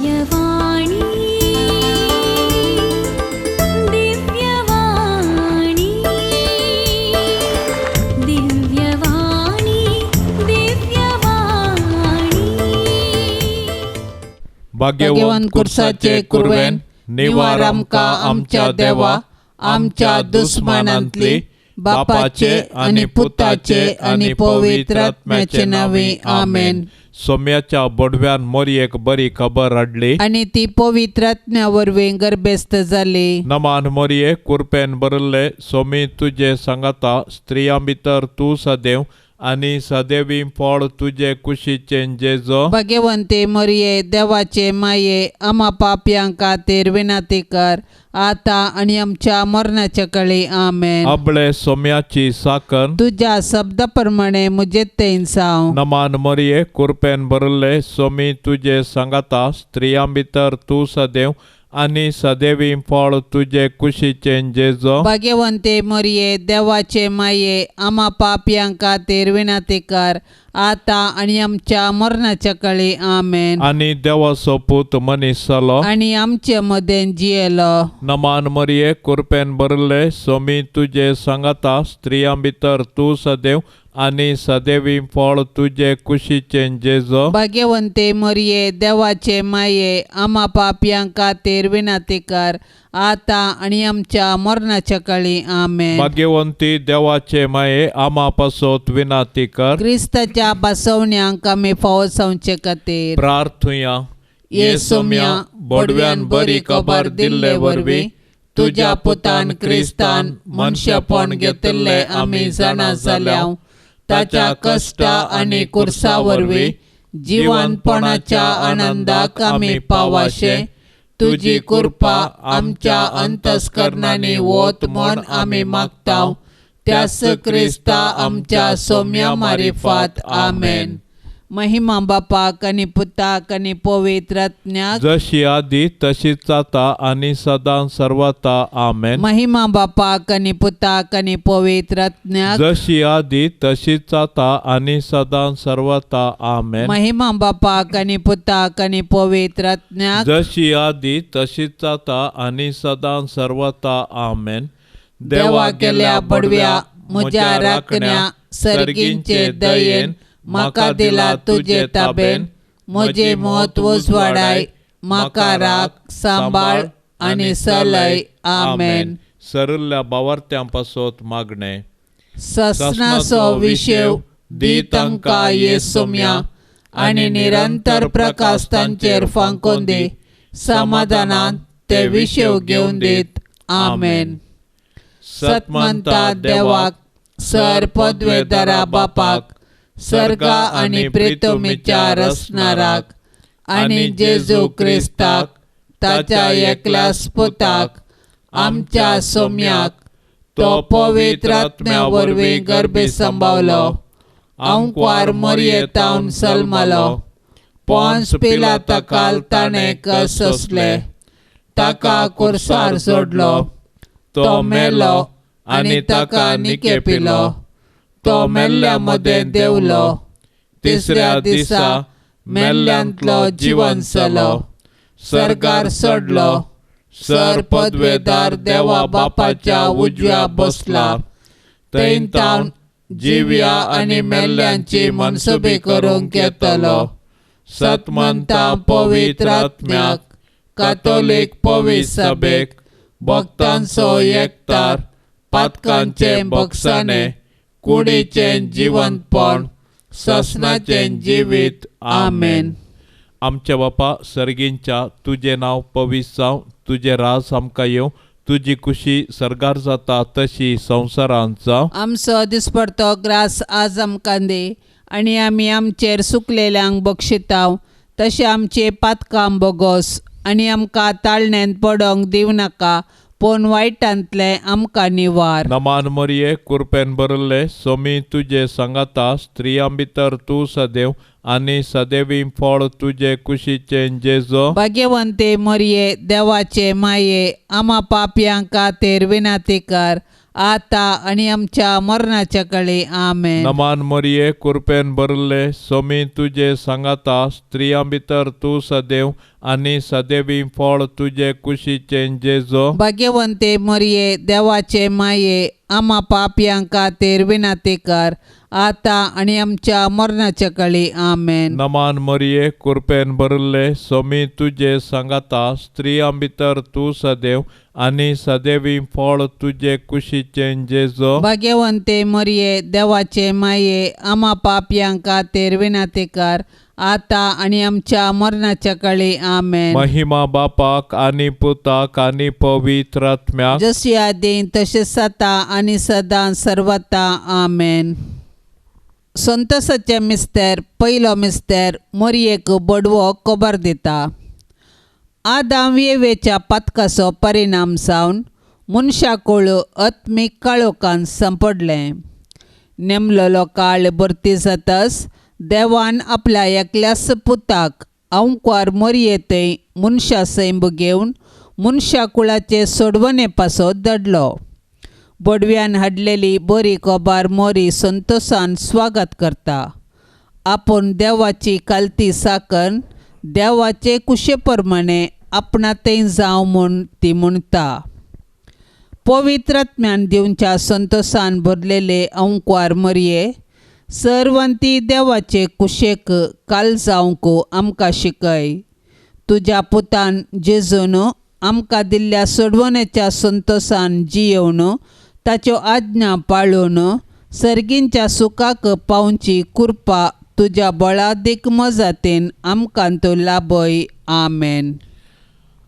दिव्यवाणी दिव्यवाणी दिव्यवाणी दिव्यवाणी भाग्यवान कुर्साचे कुरवेन निवार आमकां आमच्या देवा आमच्या दुस्मनांतली बापाचे आणि पुताचे आणि पवित्र आत्म्याचे नावे आमेन. सोम्याच्या बोडव्यान मोरयेक बरी खबर हाडली आणि ती पवित्र आत्म्या वरवीं गर्भस्थ जाली. नमान मोरये कुरपेन बरल्ले सोमी तुझे सांगाता स्त्रियां भितर तूं सदैव आणि सदैवी फळ तुझे कुशीचे जेजो. भाग्यवंते मरिये देवाचे माये आम्हा पापयांक खातीर विनंती कर आता आणि आमच्या मरणाच्या काळी आमेन. अबळे सोम्याची साकन तुझ्या शब्दाप्रमाणे मुझे तेन साव. नमान मोरये कुरपेन बरल्ले सोमी तुझे सांगाता स्त्रियां भितर तूं सदैव आणि सदैवी फळ तुझे कुशीचे जेजो. भाग्यवंते मरिये देवाचे माये आम्हा पापयांक खातीर विनंती कर आता आणि आमच्या मरणाच्या काळी आमेन. आणि देवाचो पूत मनीस जालो आणि आमचे मदेन जियेलो. नमान मोरये कुरपेन बरल्ले सोमी तुझे सांगाता स्त्रियां भितर तूं सदैव आणि सदैवी फळ तुझे कुशीचे जेजो. भाग्यवंते मरिये देवाचे माये आम्हा पापयांक खातीर विनंती कर आता आणि आमच्या मरणाच्या काळी आमेन. भाग्यवंती देवाचे माये आम्हा पासोत विनंती कर. क्रिस्ताच्या बसवण्यांक आमी फावो जावचे खातीर प्रार्थुया ये सोम्या बोडव्यान बरी खबर दिल्ले वरवीं तुझ्या पुतान क्रिस्तान मनशापण घेतिल्ले आमी जाणा जाल्याव ताच्या कश्ट आनी कुर्सा वरवीं जिवंतपणाच्या आनंदाक आमी पावाशे तुजी कृपा आमच्या अंतस्करणांनी वोत म्हूण आमी मागताव त्यास क्रिस्ता आमच्या सोम्या मारिफात आमेन. महिमा बापाक आनी पुताक आनी पवित्र आत्म्याक जशी आदी तशीच आता आणि सदां सर्वता आमेन. महिमा बापाक आनी पुताक आनी पवित्र आत्म्याक जशी आदी तशीच आता आणि सदां सर्वता आमेन. महिमा बापाक आनी पुताक आनी पवित्र आत्म्याक जशी आदी तशीच आता आणि सदां सर्वता आमेन. देवा केल्या बडव्या म्हज्या राखण्या सर्गींचे दयेन म्हाका दिला तुजे ताबेन म्हजे मोत उजवाडाय म्हाका राख सांबाळ आनी सलय आमेन. सरल्ल्या बावर्त्यां पासोत मागणे ससनाचो विशेव दी तांकां ये सोम्या आनी निरंतर प्रकाश तांचेर फांकून दी समाधानान ते विशेव घेवन दीत आमेन. सतमंता देवाक सर पदवेदारा बापाक सर्गा आनी प्रितुमीच्या रसनाराक आनी जेजू क्रिस्ताक ताच्या एकल्या पुताक आमच्या सोम्याक तो पवित्र आत्म्या वरवीं गर्भी संभावलो अंकवार मरयेतावन सलमलो पोंस पिलाताकाल ताणें कस सोंसले ताका कुर्सार सोडलो तो मेलो आनी ताका निकेपिलो तो मेल्ल्या मदें देवलो तिसऱ्या दिसा मेल्ल्यांतलो जिवन जालो सर्गार चडलो सर पदवेदार देवा बापाच्या उजव्या बसला थंय तावन जिव्या आनी मेल्ल्यांची मनसुबी करूंक येतलो. सतमंता पवित्र आत्म्याक कातोलीक पवित्र सभेक भक्तांचो एकतार पातकांचे बक्षाणे कुडीचें जिवंतपण ससनाचें जिवीत आमेन. आमच्या बापा सर्गींच्या तुझे नाव पवित्र जावं तुझे राज आमकां येवं तुजी खुशी सर्गार जाता तशी संवसारांत जावं. आमचो दिसपडतो ग्रास आज आमकां दे आनी आमी आमचेर सुकलेल्यांक बक्षिताव तशें आमचे पातकां बोगोस आनी आमकां ताळण्यांत पडोंक दिवं नाका पूण वायटांतले आमकां निवार. नमान मोरये कुरपेन बरल्ले सोमी तुझे सांगाता स्त्रियां भितर तूं सदैव आणि सदैवी फळ तुझे कुशीचे जेजो. भाग्यवंते मरिये देवाचे माये आम्हा पापयांक खातीर विनंती कर आता आणि आमच्या मरणाच्या काळी आमेन. नमान मरिये कृपेन भरले स्वामी तुझे सांगाता स्त्रियां भितर तू सदैव आणि सदैवी फळ तुझे कुशीचे जेजो. भाग्यवंते मरिये देवाचे माये आम्हा पापयांक खातीर विनंती कर आता आणि आमच्या मरणाच्या काळी आमेन. नमान मरिये कृपेन भरले स्वामी तुझे सांगाता स्त्रियां भितर तू सदैव आणि सदैवी फळ तुझे कुशीचे जेजो. भाग्यवंते मरिये देवाचे माये आम्हा पापयांक खातीर विनंती कर आता आणि आमच्या मरणाच्या काळी आमेन. महिमा बापाक आणि पुताक आणि पवित्र आत्म्याक जशी आदी तशेंच आता आणि सदां सर्वता आमेन. संतोसाचे मिस्तेर पयलो मिस्तेर मरियेक बडवो खबर दिता. आदाम येवेच्या पातकाचो परिणाम जावन मनशाकुळ आत्मीक काळोखान संपडलें. नेमलेलो काळ भरती जाताच देवान आपल्या एकल्याच पुताक अवंकार मरियेतय मनशा सैम घेवन मनशाकुळाचे सोडवणे पासो धाडलो. बडव्यान हाडलेली बरी खबर मोरी संतोषान स्वागत करता. आपूण देवाची कालती साकन देवाचे कुशे प्रमाणे आपणातय जावं म्हूण ती म्हणटा. पवित्र आत्म्यान दिवच्या संतोषान भरलेले अवंकार मरिये सर्वंती देवाचे कुशेक काल जावंक आमकां शिकय. तुज्या पुतान जेजून आमकां दिल्ल्या सोडवण्याच्या संतोषान जियेवन ताच्यो आज्ञा पाळून सर्गींच्या सुखाक पावची कृपा तुज्या बळादीक मजातीन आमकां तो लाभय आमेन.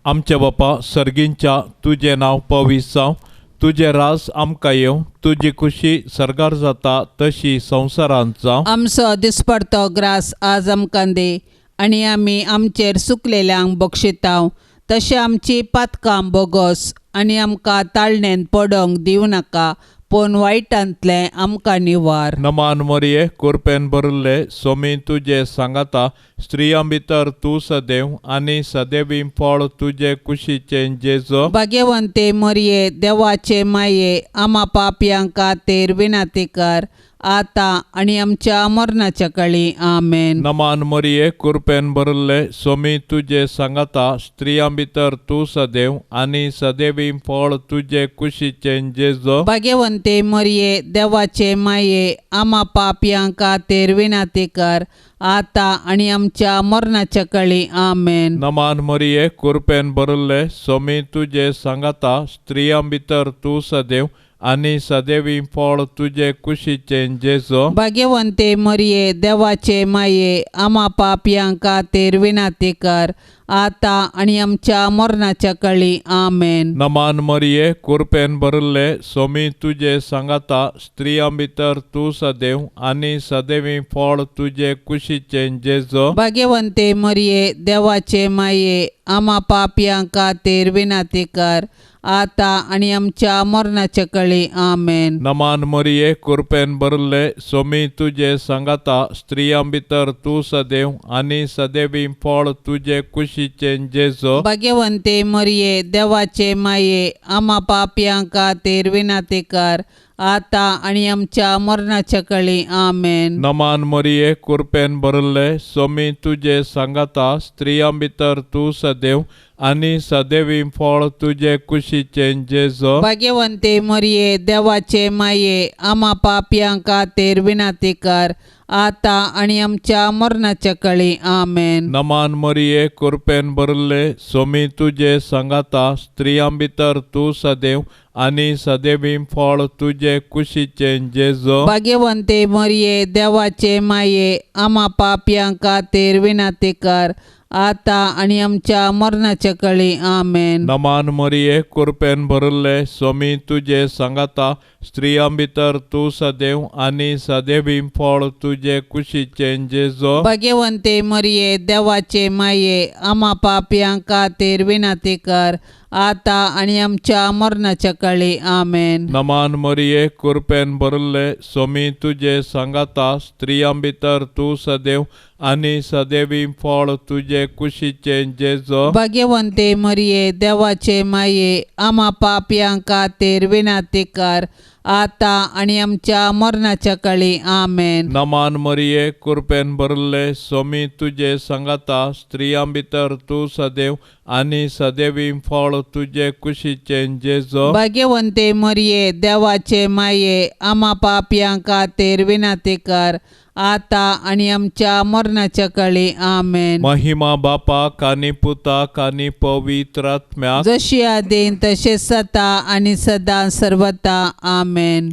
आमचे बापा सर्गींच्या तुझे नाव पवित्र जावं. तुझे रास आमकां येवं. तुजी खुशी सरकार जाता तशी संवसारांत जावं. आमचो दिसपडतो ग्रास आज आमकां दे आनी आमी आमचेर सुकलेल्यांक बक्षितांव तशें आमची पातकां बोगोस आनी आमकां ताळणेन पडोंक दिवं नाका पूण वायटांतलें आमकां निवार. नमान मरिये कृपेन भरले स्वामी तुझे सांगाता स्त्रियां भितर तू सदैव आणि सदैवी फळ तुझे कुशीचे जेजो. भाग्यवंते मरिये देवाचे माये आम्हा पापयांक खातीर विनंती कर आता आणि आमच्या मरणाच्या काळी आमेन. नमान मरिये कृपेन भरले स्वामी तुझे सांगाता स्त्रियां भितर तू सदैव आणि सदैवी फळ तुझे कुशीचे जेजो. भाग्यवंते मरिये देवाचे माये आम्हा पापयांक खातीर विनंती कर आता आणि आमच्या मरणाच्या काळी आमेन. नमान मरिये कृपेन भरले स्वामी तुझे सांगाता स्त्रियां भितर तू सदैव आणि सदैवी फळ तुझे कुशीचे जेजो. भाग्यवंते मरिये देवाचे माये आम्हा पापयांक खातीर विनंती कर आता आणि आमच्या मरणाच्या काळी आमेन. नमान मरिये कृपेन भरले स्वामी तुझे सांगाता स्त्रियां भितर तू सदैव आणि सदैवी फळ तुझे कुशीचे जेजो. भाग्यवंते मरिये देवाचे माये आम्हा पापयांक खातीर विनंती कर आता आणि आमच्या मरणाच्या काळी आमेन. नमान मरिये कृपेन भरले स्वामी तुझे सांगाता स्त्रियां भितर तू सदैव आणि सदैवी फळ तुझे कुशीचे जेजो. भाग्यवंते मरिये देवाचे माये आम्हा पापयांक खातीर विनंती कर आता आणि आमच्या मरणाच्या काळी आमेन. नमान मरिये कृपेन भरले स्वामी तुझे सांगाता स्त्रियां भितर तू सदैव आणि सदैवी फळ तुझे कुशीचे जेजो. भाग्यवंते मरिये देवाचे माये आम्हा पापयांक खातीर विनंती कर आता आणि आमच्या मरणाच्या काळी आमेन. नमान मरिये कृपेन भरले स्वामी तुझे सांगाता स्त्रियां भितर तू सदैव आणि सदैवी फळ तुझे कुशीचे जेजो. भाग्यवंते मरिये देवाचे माये आम्हा पापयांक खातीर विनंती कर आता आणि आमच्या मरणाच्या काळी आमेन. नमान मरिये कृपेन भरले स्वामी तुझे सांगाता स्त्रियां भितर तू सदैव आणि सदैवी फळ तुझे कुशीचे जेजो. भाग्यवंते मरिये देवाचे माये आम्हा पापयांक खातीर विनंती कर आता आणि आमच्या मरणाच्या काळी आमेन. नमान मरिये कृपेन भरले स्वामी तुझे सांगाता स्त्रियां भितर तू सदैव आणि सदैवी फळ तुझे कुशीचे जेजो. भाग्यवंते मरिये देवाचे माये आम्हा पापयांक खातीर विनंती कर आता आणि आमच्या मरणाच्या काळी आमेन. नमान मरिये कृपेन भरले स्वामी तुझे सांगाता स्त्रियां भितर तू सदैव आणि सदैवी फळ तुझे कुशीचे जेजो. भाग्यवंते मरिये देवाचे माये आम्हा पापयांक खातीर विनंती कर आता आणि आमच्या मरणाच्या काळी आमेन. महिमा बापाक आनी पुताक आनी पवित्र आत्म्याक जशी आदीन तशेंच आता आणि सदां सर्वता आमेन.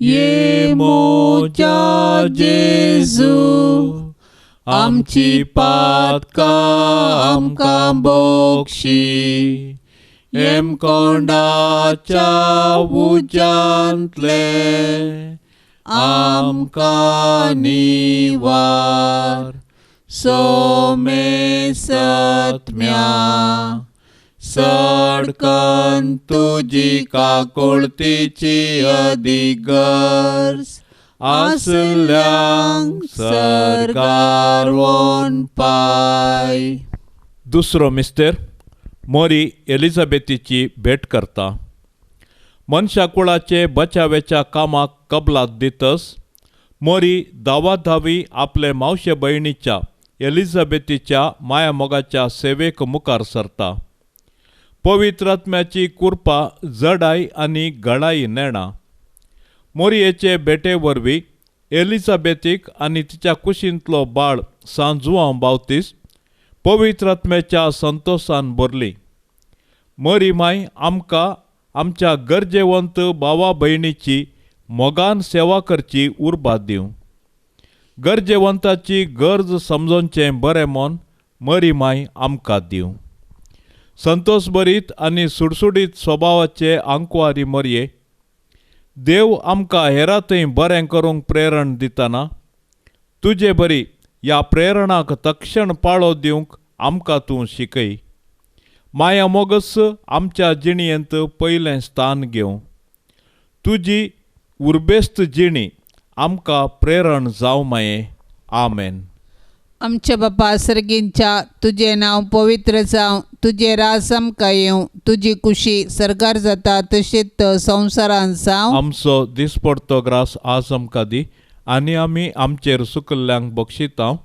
ये मोच्या जेजू आमची पातकां आमकां बोगशी एम कोंडाच्या उज्यांतले आमकां निवार सोमे सत्म्या सडकन तुजी काकुळतीची अधिगर्ज आसल्यांक सरकार वोन पाय. दुसरो मिस्तेर मोरी एलिझाबेथीची भेट करता. मनशा कुळाचे बचावेच्या कामाक कबलात दितस मोरी धावी आपले मावशे भयणीच्या एलिझाबेथीच्या मायामोगाच्या सेवेक मुखार सरता. पवित्र आत्म्याची कृपा जडाई आनी घडाई नेणा. मोरयेचे भेटे वरवीं एलिझाबेथीक आनी तिच्या कुशींतलो बाळ सांजुआंव बावतीस पवित्र आत्म्याच्या संतोषान भरली. मोरी माय आमकां आमच्या गरजेवंत भावा भयणीची मोगान सेवा करची उर्बा दिवं. गरजेवंताची गरज समजोवचें बरें मन मोरी माय आमकां दिवं. संतोष भरीत आनी सुडसुडीत स्वभावाचे आंकवारी मोरये देव आमकां हेरांतय बरें करूंक प्रेरण दितना तुजे बरी ह्या प्रेरणाक तक्षण पाळो दिवंक आमकां तूं शिकय. माया मोगस आमच्या जिणयेंत पयलें स्थान घेवं. तुजी उर्बेस्त जिणी आमकां प्रेरण जावं माये. आमेन. आमच्या बापा सर्गींच्या तुझे नाव पवित्र जावं तुझे राज आमकां येवं तुजी कुशी सरकार जाता तशीच संवसारांत जावं. आमचो दिसपडतो ग्रास आज आमकां दी आनी आमी आमचेर सुकल्ल्यांक बक्षितांव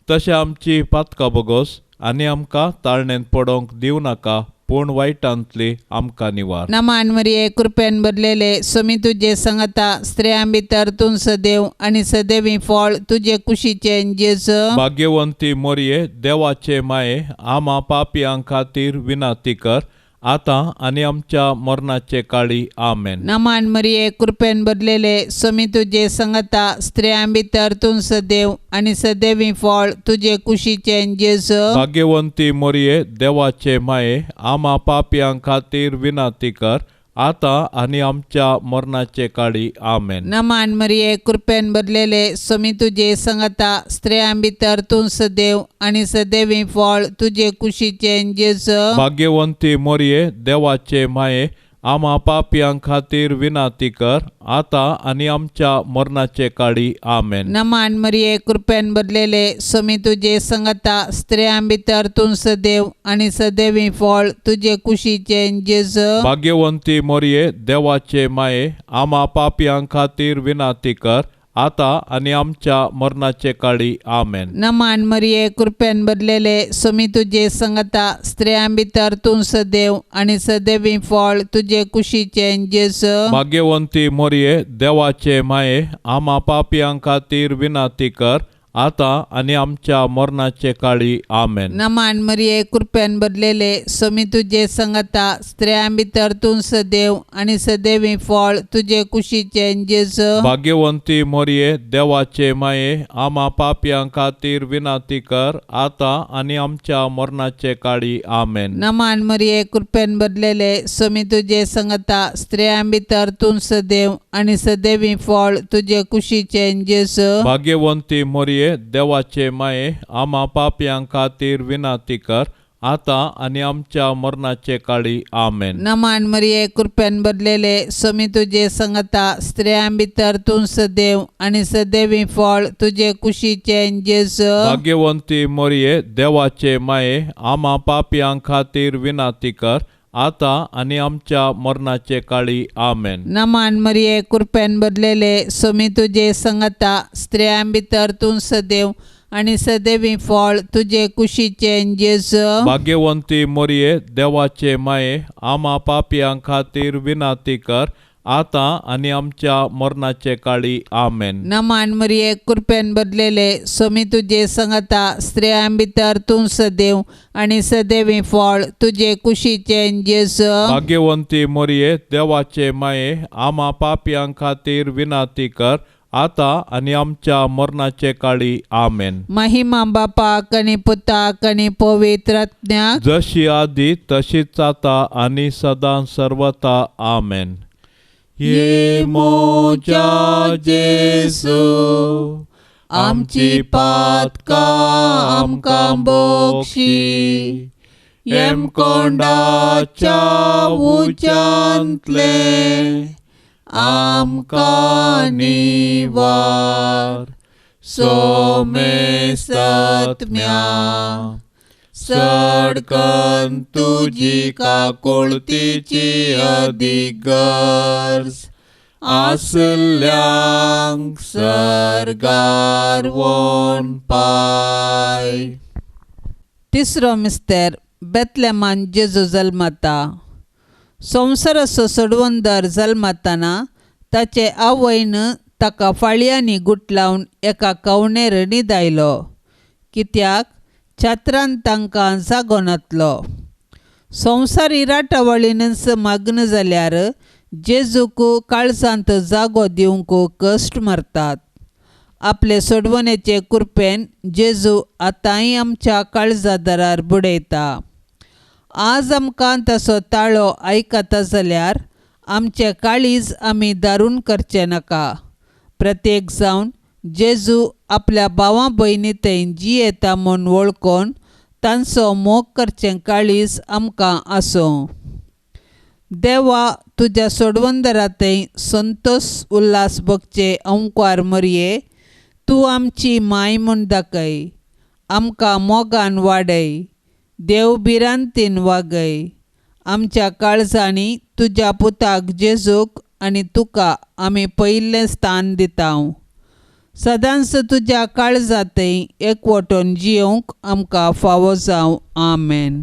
तशें आमची पातकां बगोस आनी आमकां ताळणेंत पडोवंक दिवं नाका पूण वायटांतली आमकां निवार. नमान मरिये कृपेन भरलेले स्वामी तुजे सांगता स्त्रियां भितर तूं सदैव आनी सदैवी फळ तुजे कुशीचे जेजू. भाग्यवंती मोरये देवाचे माये आम्हा पापयांक खातीर विनंती कर आता आनी आमच्या मरणाचे काळी. आमेन. नमान मरिये कृपेन भरलेले स्वामी तुजे सांगता स्त्रियां भितर तूं सदैव आनी सदैवी फळ तुजे कुशीचे जेजू. भाग्यवंती मोरये देवाचे माये आम्हा पापयांक खातीर विनंती कर आता आनी आमच्या मरणाचे काळी. आमेन. नमान मरिये कृपेन भरलेले स्वामी तुजे सांगता स्त्रियां भितर तूं सदैव आनी सदैवी फळ तुजे कुशीचे जेजू. भाग्यवंती मोरये देवाचे माये आम्हा पापयांक खातीर विनंती कर आता आनी आमच्या मरणाचे काळी. आमेन. नमान मरिये कृपेन भरलेले स्वामी तुजे सांगता स्त्रियां भितर तूं सदैव आनी सदैवी फळ तुजे कुशीचे जेजू. भाग्यवंती मोरये देवाचे माये आम्हा पापयांक खातीर विनंती कर आता आनी आमच्या मरणाचे काळी. आमेन. नमान मरिये कृपेन भरलेले स्वामी तुजे सांगता स्त्रियां भितर तूं सदैव आनी सदैवी फळ तुजे कुशीचे जेजू. भाग्यवंती मोरये देवाचे माये आम्हा पापयांक खातीर विनंती कर आता आनी आमच्या मरणाचे काळी. आमेन. नमान मरिये कृपेन भरलेले स्वामी तुजे सांगता स्त्रियां भितर तूं सदैव आनी सदैवी फळ तुजे कुशीचे जेजू. भाग्यवंती मोरये देवाचे माये आम्हा पापयांक खातीर विनंती कर आता आनी आमच्या मरणाचे काळी. आमेन. नमान मरिये कृपेन भरलेले स्वामी तुजे सांगता स्त्रियां भितर तूं सदैव आनी सदैवी फळ तुजे कुशीचे जेजू. भाग्यवंती मोरये देवाचे माये आम्हा पापयांक खातीर विनंती कर आता आणि आमच्या मरणाचे काळी आमेन. नमान मरिये कृपेन भरलेले स्वामी तुझे संगता स्त्रियां भितर तूं सदैव आणि सदैवी फळ तुझे कुशीचे जेजू. भाग्यवंती मरिये देवाचे माये आम्हा पापियां खातीर विनाती कर आता आणि आमच्या मरणाचे काळी आमेन. नमान मरिये कृपेन भरलेले स्वामी तुझे संगता स्त्रियां भितर तूं सदैव आणि सदैवी फळ तुझे कुशीचे जेजू. भाग्यवंती मरिये देवाचे माये आम्हा पापियां खातीर विनाती कर आता आणि आमच्या मरणाचे काळी आमेन. नमान मरिये कृपेन भरलेले स्वामी तुझे संगता स्त्रियां भितर तूं सदैव आणि सदैवी फळ तुझे कुशीचे जेजू. भाग्यवंती मरिये देवाचे माये आम्हा पापियां खातीर विनाती कर आता आणि आमच्या मरणाचे काळी आमेन. महिमा बापाक आणि पुताक आणि पवित्रात्म्याक जशी आधी तशीच आता आणि सदां सर्वता आमेन. ये मोच्या जेसू आमची पातकां आमकां बक्षी एम कोंडाच्या उंचांतले आमकां निवार सोमे सत्म्या सडकन तुजी काकुळतीची अधिगर्ज आसल्यांक सरगार वोन पाय. तिसरो मिस्तेर बेतलेमान जेजू जल्मता. संवसाराचो सोडवंदर जल्मतना ताचे आवयन ताका फाळयांनी गुटलावन एका कवणेर न्हिदायलो कित्याक छात्रान तांकां जागो नातलो. संवसारी राटावळीनच मग्न जाल्यार जेजूक काळजांत जागो दिवंक कश्ट मारतात. आपले सोडवणेचे कृपेन जेजू आतांय आमच्या काळजादारार बुडयता. आज आमकां ताचो ताळो आयकता जाल्यार आमचे काळीज आमी दारून करचे नाका. प्रत्येक जावन जेजू आपल्या भावां भयणी थंय जी येता म्हूण वळखून तांचो मोग करचें काळीज आमकां आसूं. देवा तुज्या सोडवंदरांतय संतोश उल्हास भोगचे ओंकार मरिये तूं आमची माय म्हूण दाखय. आमकां मोगान वाडय. देव भिरांतीन वागय. आमच्या काळजांनी तुज्या पुताक जेजूक आनी तुका आमी पयिल्लें स्थान दितांव. सदांच तुज्या काळजांतय एकवटून जियोंक आमकां फावो जावं. आमेन.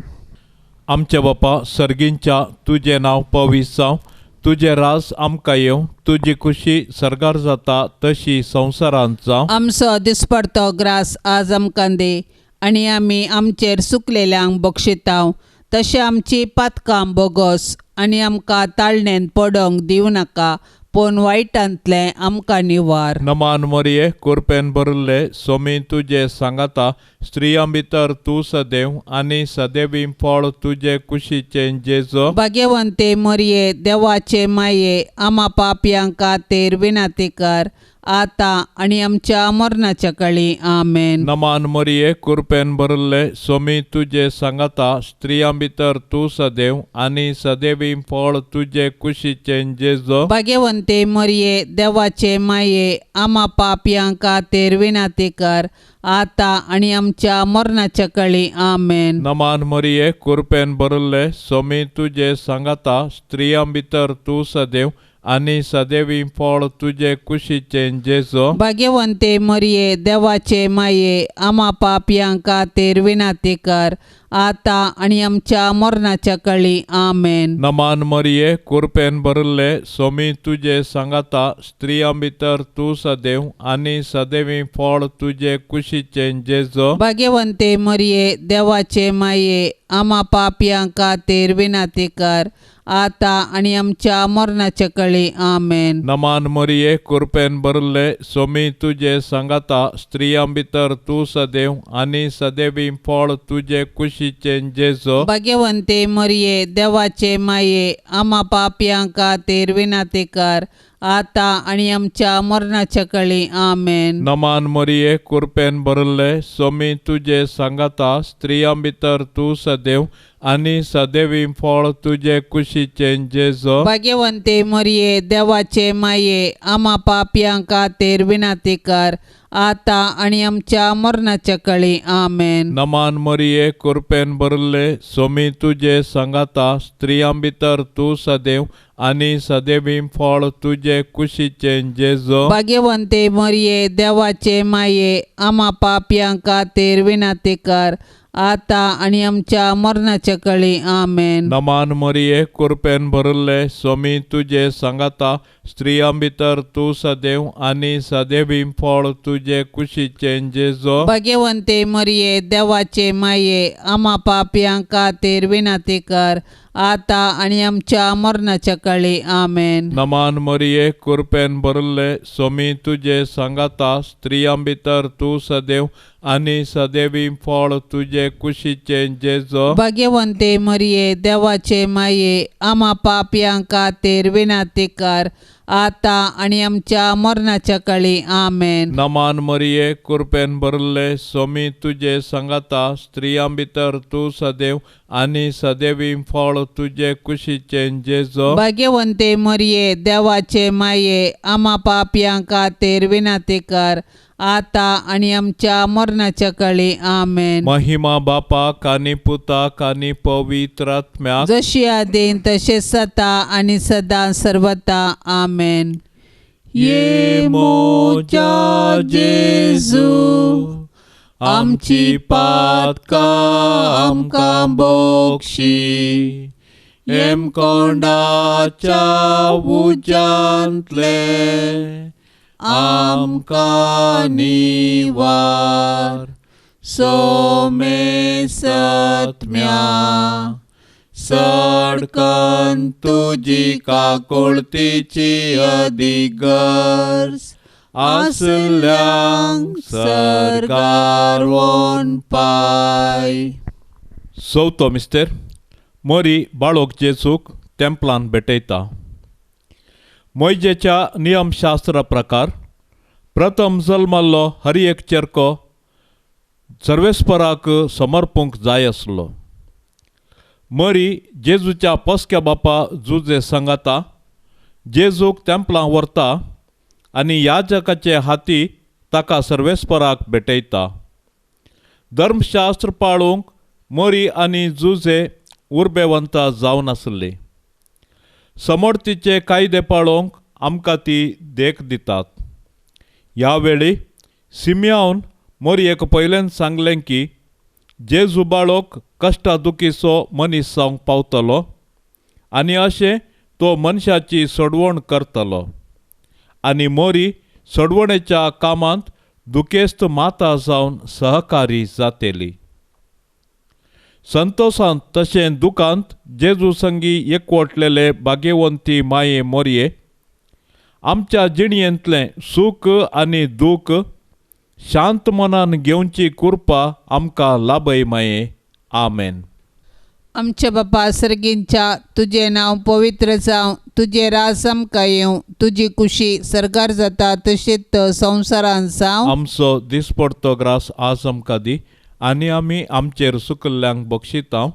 आमचे बापा सर्गींच्या तुजें नांव पवित्र जावं. तुजें राज आमकां येवं. तुजी खुशी सरगार जाता तशी संवसारांत जावं. आमचो दिसपडतो ग्रास आज आमकां दे आनी आमी आमचेर चुकलेल्यांक बक्षितांव तशें आमची पातकां बोगोस आनी आमकां ताळणेन पडोंक दिवं नाका पूण वायटांतलें आमकां निवार. नमान मरिये कृपेन भरिल्ले स्वामी तुजे सांगाता स्त्रियां भितर तूं सदैव आनी सदैवी फळ तुजे कुशीचे जेजू. भाग्यवंते मरिये देवाचे माये आम्हा पापयां खातीर विनाती कर आता आनी आमच्या मरणाच्या काळी. आमेन. नमान मरिये कृपेन भरिल्ले स्वामी तुजे सांगाता स्त्रियां भितर तूं सदैव आनी सदैवी फळ तुजे कुशीचे जेजू. भाग्यवंते मरिये देवाचे माये आम्हा पापयां खातीर विनाती कर आता आनी आमच्या मरणाच्या काळी. आमेन. नमान मरिये कृपेन भरिल्ले स्वामी तुजे सांगाता स्त्रियां भितर तूं सदैव आनी सदैवी फळ तुजे कुशीचे जेजू. भाग्यवंते मरिये देवाचे माये आम्हा पापयां खातीर विनाती कर आता आनी आमच्या मरणाच्या काळी. आमेन. नमान मरिये कृपेन भरिल्ले स्वामी तुजे सांगाता स्त्रियां भितर तूं सदैव आनी सदैवी फळ तुजे कुशीचे जेजू. भाग्यवंते मरिये देवाचे माये आम्हा पापयां खातीर विनाती कर आता आनी आमच्या मरणाच्या काळी. आमेन. नमान मरिये कृपेन भरिल्ले स्वामी तुजे सांगाता स्त्रियां भितर तूं सदैव आनी सदैवी फळ तुजे कुशीचे जेजू. भाग्यवंते मरिये देवाचे माये आम्हा पापयां खातीर विनाती कर आता आणि आमच्या मरणाच्या काळी आमेन. नमान मरिये कृपेन भरले स्वामी तुझे सांगाता स्त्रियां भितर तू सदैव आणि सदैवी फळ तुझे कुशीचे जेजो. भाग्यवंते मरिये देवाचे माये आम्हा पापयांक खातीर विनंती कर आता आणि आमच्या मरणाच्या काळी आमेन. नमान मरिये कृपेन भरले स्वामी तुझे सांगाता स्त्रियां भितर तू सदैव आणि सदैवी फळ तुझे कुशीचे जेजो. भाग्यवंते मरिये देवाचे माये आम्हा पापयांक खातीर विनंती कर आता आणि आमच्या मरणाच्या काळी आमेन. नमान मरिये कृपेन भरले स्वामी तुझे सांगाता स्त्रियां भितर तू सदैव आणि सदैवी फळ तुझे कुशीचे जेजो. भाग्यवंते मरिये देवाचे माये आम्हा पापयांक खातीर विनंती कर आता आणि आमच्या मरणाच्या काळी आमेन. नमान मरिये कृपेन भरले स्वामी तुझे सांगाता स्त्रियां भितर तू सदैव आणि सदैवी फळ तुझे कुशीचे जेजो. भाग्यवंते मरिये देवाचे माये आम्हा पापयांक खातीर विनंती कर आता आणि आमच्या मरणाच्या काळी आमेन. नमान मरिये कृपेन भरले स्वामी तुझे सांगाता स्त्रियां भितर तू सदैव आणि सदैवी फळ तुझे कुशीचे जेजो. भाग्यवंते मरिये देवाचे माये आम्हा पापयांक खातीर विनंती कर आता आणि आमच्या मरणाच्या काळी आमेन. महिमा बापाक आणि पुताक आणि पवित्र आत्म्याक जशी आदीन तसे सता आणि सदा सर्वता आमेन. ये मोच्या जेजू आमची पातका आमकां बोक्षी एम कोंडाच्या उजांतले आमकां निवार सोमे सत्म्या सडकन तुजी काकुळतीची अधिगर्स आसल्यांक सरकार वोन पाय. चवथो मिस्तेर मरी बाळोक जेजूक तेंपलान भेटयता. मोयजेच्या नियमशास्त्रा प्रकार प्रथम जल्माल्लो हर एक चेरको सर्वेस्पराक समर्पूंक जाय आसलो. मरी जेजूच्या पस्क्या बापा जुजे सांगाता जेजूक तेंपलां व्हरता आनी याजकाचे हाती ताका सर्वेस्पराक भेटयता. धर्मशास्त्र पाळूंक मरी आनी जुजे उर्बेवंतां जावन आसली. समोर्तीचे कायदे पाळोवंक आमकां ती देख दितात. ह्या वेळी सिमियोन मरयेक पयलें सांगलें की जेजू बाळोक कश्टा दुखीचो मनीस जावंक पावतलो आनी अशें तो मनशाची सोडवण करतलो आनी मोरी सोडवणेच्या कामांत दुखेस्त माता जावन सहकारी जातेली. संतोषांत तशें दुखांत जेजू संगी एकवटलेले भाग्यवंती माये मोरये आमच्या जिणयेंतलें सूख आनी दूख शांत मनान घेवची कृपा आमकां लाभय माये. आमेन. आमच्या बापा सर्गींच्या तुझे नांव पवित्र जावं, तुझे राज आमकां येवं, तुजी खुशी सरकार जाता तशेंच संवसारांत जावं. आमचो दिसपडतो ग्रास आज आमकां दी आनी आमी आमचेर सुकल्ल्यांक बक्षितांव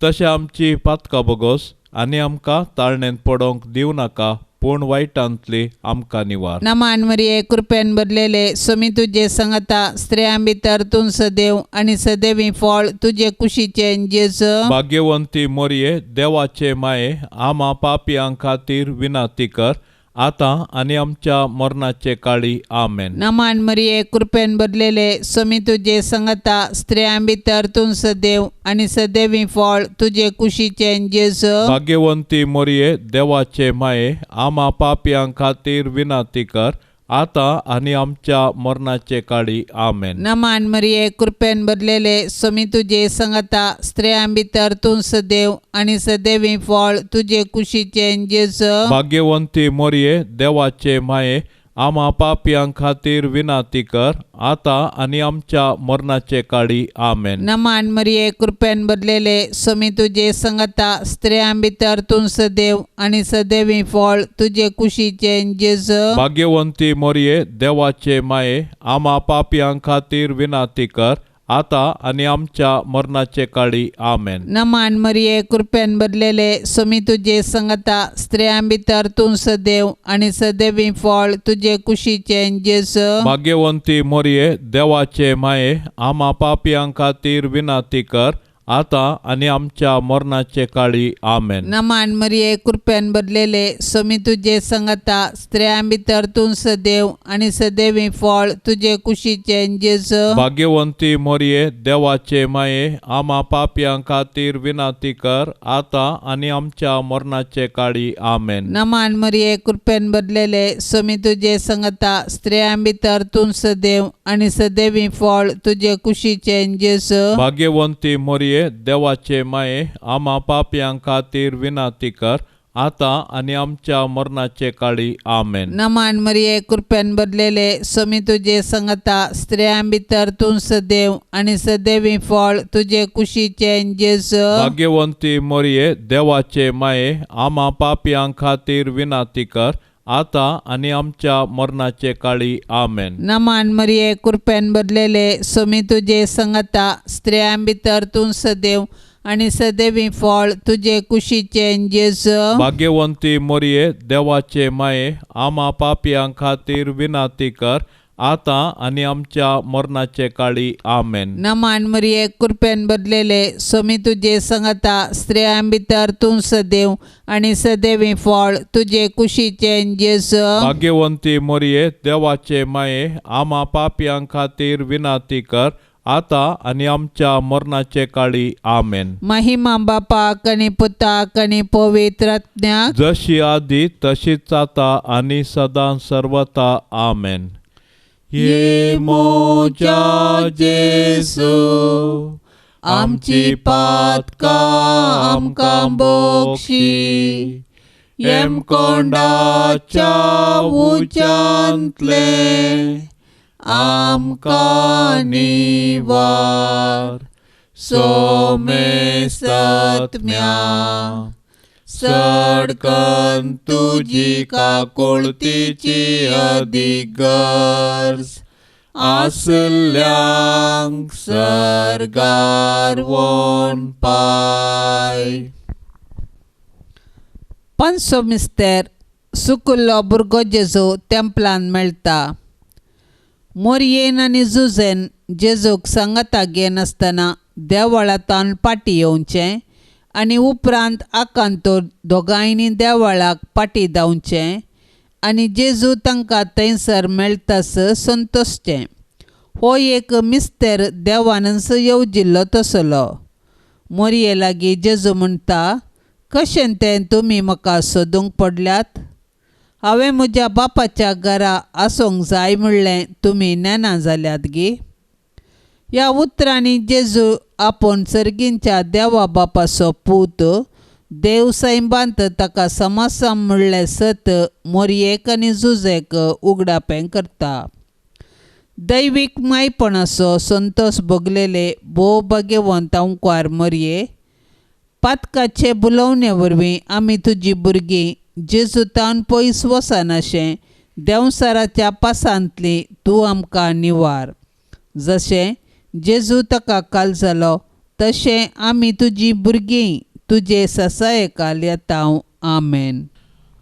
तशें आमची पातकां बोगोस आनी आमकां ताळणेंत पडोवंक दिवं नाका पूण वायटांतली आमकां निवार. नमान मरिये कृपेन भरलेले स्वामी तुजे सांगता स्त्रियां भितर तूं सदैव आनी सदैवी फळ तुजे कुशीचे जेजू. भाग्यवंती मोरये देवाचे माये आम्हा पापयांक खातीर विनाती कर आता आनी आमच्या मरणाचे काळी. आमेन. नमान मरिये कृपेन भरलेले स्वामी तुजे सांगता स्त्रियां भितर तूं सदैव आनी सदैवी फळ तुजे कुशीचे जेजू. भाग्यवंती मोरये देवाचे माये आम्हा पापयांक खातीर विनाती कर आता आनी आमच्या मरणाचे काळी. आमेन. नमान मरिये कृपेन भरलेले स्वामी तुजे सांगता स्त्रियां भितर तूं सदैव आनी सदैवी फळ तुजे कुशीचे जेजू. भाग्यवंती मोरये देवाचे माये आम्हा पापियां खातीर विनाती कर, आता आणि आमच्या मरणाचे काळी आमेन. नमान मरिये कृपेन भरलेले स्वामी तुझे संगता स्त्रियां भितर तूं सदैव आणि सदैवी फळ तुझे कुशीचे जेजू. भाग्यवंती मरिये देवाचे माये, आम्हा पापियां खातीर विनाती कर, आता आणि आमच्या मरणाचे काळी आमेन. नमान मरिये कृपेन भरलेले स्वामी तुझे संगता स्त्रियां भितर तूं सदैव आणि सदैवी फळ तुझे कुशीचे जेजू. भाग्यवंती मरिये देवाचे माये, आम्हा पापियां खातीर विनाती कर, आता आणि आमच्या मरणाचे काळी आमेन. नमान मरिये कृपेन भरलेले स्वामी तुझे संगता स्त्रियां भितर तूं सदैव आणि सदैवी फळ तुझे कुशीचे जेजू. भाग्यवंती मरिये देवाचे माये, आम्हा पापियां खातीर विनाती कर, आता आणि आमच्या मरणाचे काळी आमेन. नमान मरिये कृपेन भरलेले स्वामी तुझे संगता स्त्रियां भितर तूं सदैव आणि सदैवी फळ तुझे कुशीचे जेजू. भाग्यवंती मरिये देवाचे माये, आम्हा पापियां खातीर विनाती कर, आता आणि आमच्या मरणाचे काळी आमेन. नमान मरिये कृपेन भरलेले स्वामी तुझे संगता स्त्रियां भितर तूं सदैव आणि सदैवी फळ तुझे कुशीचे जेजू. भाग्यवंती मरिये देवाचे माये, आम्हा पापियां खातीर विनाती कर, आता आणि आमच्या मरणाचे काळी आमेन. नमान मरिये कृपेन भरलेले स्वामी तुझे संगता स्त्रियां भितर तूं सदैव आणि सदैवी फळ तुझे कुशीचे जेजू. भाग्यवंती मरिये देवाचे माये, आम्हा पापियां खातीर विनाती कर, आता आणि आमच्या मरणाचे काळी आमेन. नमान मरिये कृपेन भरलेले स्वामी तुझे संगता स्त्रियां भितर तूं सदैव आणि सदैवी फळ तुझे कुशीचे जेजू. भाग्यवंती मरिये देवाचे माये, आम्हा पापियां खातीर विनाती कर, आता आणि आमच्या मरणाचे काळी आमेन. महिमा बापाक आणि पुताक आणि पवित्र आत्म्याक, जशी आधी तशीच आता आणि सदां सर्वता आमेन. ये मोच्या जेसू, आमची पातकां आमकां बक्षी, एम कोंडाच्या उच्चांतले आमकां निवार. सोमे सत्म्या सडकन तुजी काकुळतीची अदीक गरज, आसल्यांक सरगार वोन पाय. पंचो मिस्तेर सुकुल्लो भुरगो जेजू तेंपलान मेळटा. मोरयेन आनी जुजेन जेजूक सांगाता घेन आसतना देवळांतान पाटी येवचें आनी उपरांत आकांतोर दोगांयनी देवळाक पाटी धांवचें आनी जेजू तांकां थंयसर मेळटास संतोसचें. हो एक मिस्तेर देवानच येवजिल्लो तसलो. मोरये लागीं जेजू म्हणटा, कशें तें तुमी म्हाका सोदूंक पडल्यात? हांवें म्हज्या बापाच्या घरा आसूंक जाय म्हणलें तुमी नेना जाल्यात गी. ह्या उतरांनी जेजू आपूण सर्गींच्या देवा बापाचो पूत देव सैबांत ताका समासाम म्हणलें सत मोरयेक आनी जुजेक उगडापें करता. दैवीक मायपणाचो संतोश भोगलेले भोव भाग्यवंत आंवकार मोरये, पातकाचे बुलोवणे वरवीं आमी तुजी भुरगीं जेजूतान पयस वचनाशें देंवसाराच्या पासांतली तूं आमकां निवार. जशें जेजू ताका काल जालो तशें आमी तुजी भुरगीं तुजे ससायेकाल येतांव. आमेन.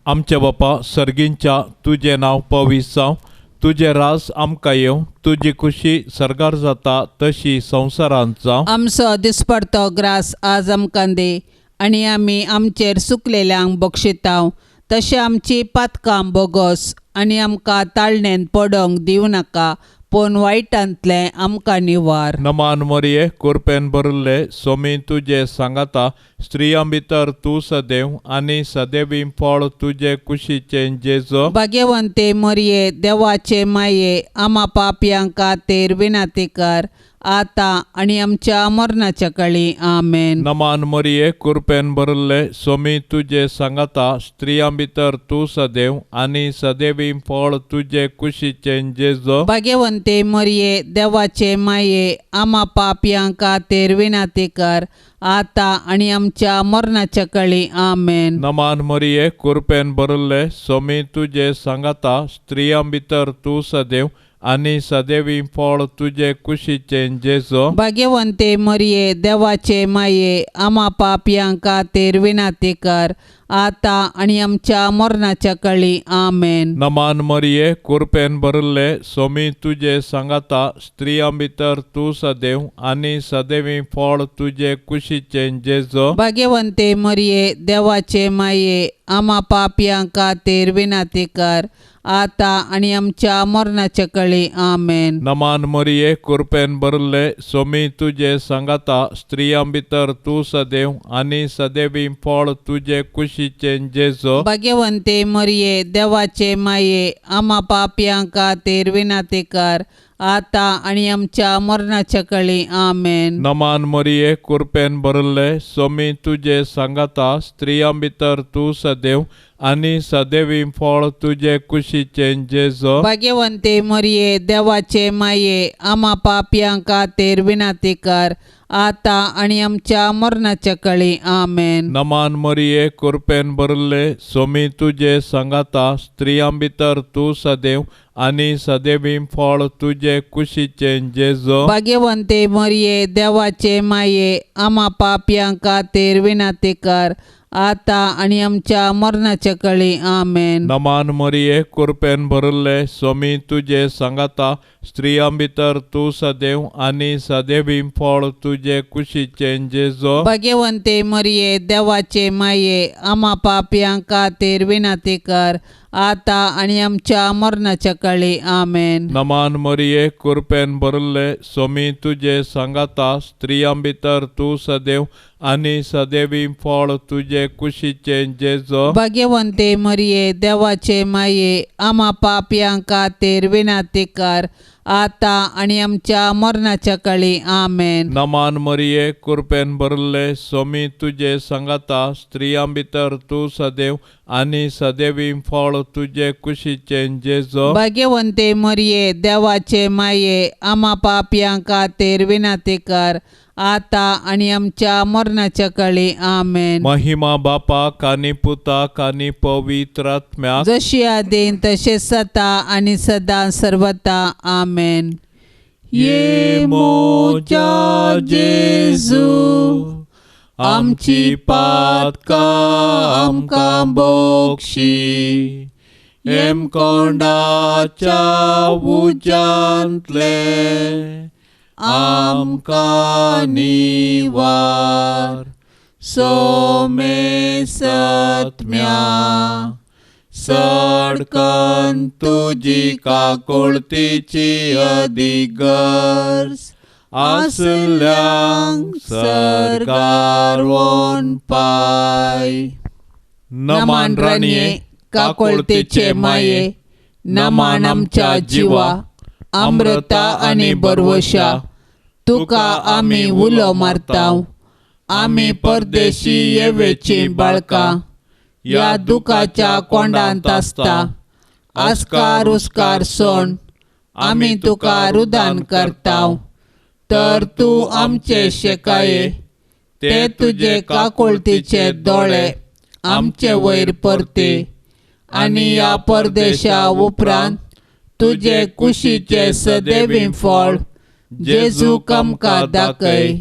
आमचे बापा सर्गींच्या तुजें नांव पवित्र जावं, तुजें राज आमकां येवं, तुजी खुशी सरगार जाता तशी संवसारांत जावं. आमचो दिसपडतो ग्रास आज आमकां दे आनी आमी आमचेर चुकलेल्यांक बक्षितांव, तशें आमची पातकां बोगोस आनी आमकां ताळणेन पडोंक दिवं नाका, पूण वायटांतलें आमकां निवार. नमान मरिये कृपेन भरिल्ले स्वामी तुजे सांगाता स्त्रियां भितर तूं सदैव आनी सदैवी फळ तुजे कुशीचे जेजू. भाग्यवंते मरिये देवाचे माये, आम्हा पापयांक खातीर विनाती कर, आता आणि आमच्या मरणाच्या काळी आमेन. नमान मरिये कृपेन भरले स्वामी तुझे सांगता स्त्रियां भितर तू सदैव आणि सदैवी फळ तुझे कुशीचे जेजो. भाग्यवंते मरिये देवाचे माये आम्हा पापयांक खातीर विनंती कर आता आणि आमच्या मरणाच्या काळी आमेन. नमान मरिये कृपेन भरले स्वामी तुझे सांगता स्त्रियां भितर तू सदैव आणि सदैवी फळ तुझे कुशीचे जेजो. भाग्यवंते मरिये देवाचे माये आम्हा पापयांक खातीर विनंती कर आता आणि आमच्या मरणाच्या काळी आमेन. नमान मरिये कृपेन भरले स्वामी तुझे सांगता स्त्रियां भितर तू सदैव आणि सदैवी फळ तुझे कुशीचे जेजो. भाग्यवंते मरिये देवाचे माये आम्हा पापयांक खातीर विनंती कर आता आणि आमच्या मरणाच्या काळी आमेन. नमान मरिये कृपेन भरले स्वामी तुझे सांगता स्त्रियां भितर तू सदैव आणि सदैवी फळ तुझे कुशीचे जेजो. भाग्यवंते मरिये देवाचे माये आम्हा पापयांक खातीर विनंती कर आता आणि आमच्या मरणाच्या काळी आमेन. नमान मरिये कृपेन भरले स्वामी तुझे सांगता स्त्रियां भितर तू सदैव आणि सदैवी फळ तुझे कुशीचे जेजो. भाग्यवंते मरिये देवाचे माये आम्हा पापयांक खातीर विनंती कर आता आणि आमच्या मरणाच्या काळी आमेन. नमान मरिये कृपेन भरले स्वामी तुझे सांगता स्त्रियां भितर तू सदैव आणि सदैवी फळ तुझे कुशीचे जेजो. भाग्यवंते मरिये देवाचे माये आम्हा पापयांक खातीर विनंती कर आता आणि आमच्या मरणाच्या काळी आमेन. नमान मरिये कृपेन भरले स्वामी तुझे सांगता स्त्रियां भितर तू सदैव आणि सदैवी फळ तुझे कुशीचे जेजो. भाग्यवंते मरिये देवाचे माये आम्हा पापयांक खातीर विनंती कर आता आणि आमच्या मरणाच्या काळी आमेन. नमान मरिये कृपेन भरले स्वामी तुझे सांगता स्त्रियां भितर तू सदैव आणि सदैवी फळ तुझे कुशीचे जेजो. भाग्यवंते मरिये देवाचे माये आम्हा पापयांक खातीर विनंती कर आता आणि आमच्या मरणाच्या काळी आमेन. नमान मरिये कृपेन भरले स्वामी तुझे सांगता स्त्रियां भितर तू सदैव आणि सदैवी फळ तुझे कुशीचे जेजो. भाग्यवंते मरिये देवाचे माये आम्हा पापयांक खातीर विनंती कर आता आणि आमच्या मरणाच्या काळी आमेन. महिमा बापाक आणि पुताक आणि पवित्र आत्म्याक जशी आदीन तसे सता आणि सदा सर्वता आमेन. ये मोच्या जेजू आमची पातकां आमकां बोगशी एम कोंडाच्या उज्यांतले आमकां निवार सोमे सत्म्या सडकन तुजी काकुळतीची अधिगर्स आसल्यांक सरकार वोन पाय. नमान राणये काकुळतीचे माये नमान आमच्या जिवा अमृता आणि बरवशा तुका आमी उलो मारताव. आमी परदेशी येवेची बाळकां या दुखाच्या कोंडांत आसता. आस्कार उस्कार सोण आमी तुका रुदान करताव. तर तूं आमचे शेकाये ते तुजे काकुळतीचे दोळे आमचे वयर परते आनी ह्या परदेशा उपरांत तुजे कुशीचे सदैवी फळ जेजूक आमकां दाखय.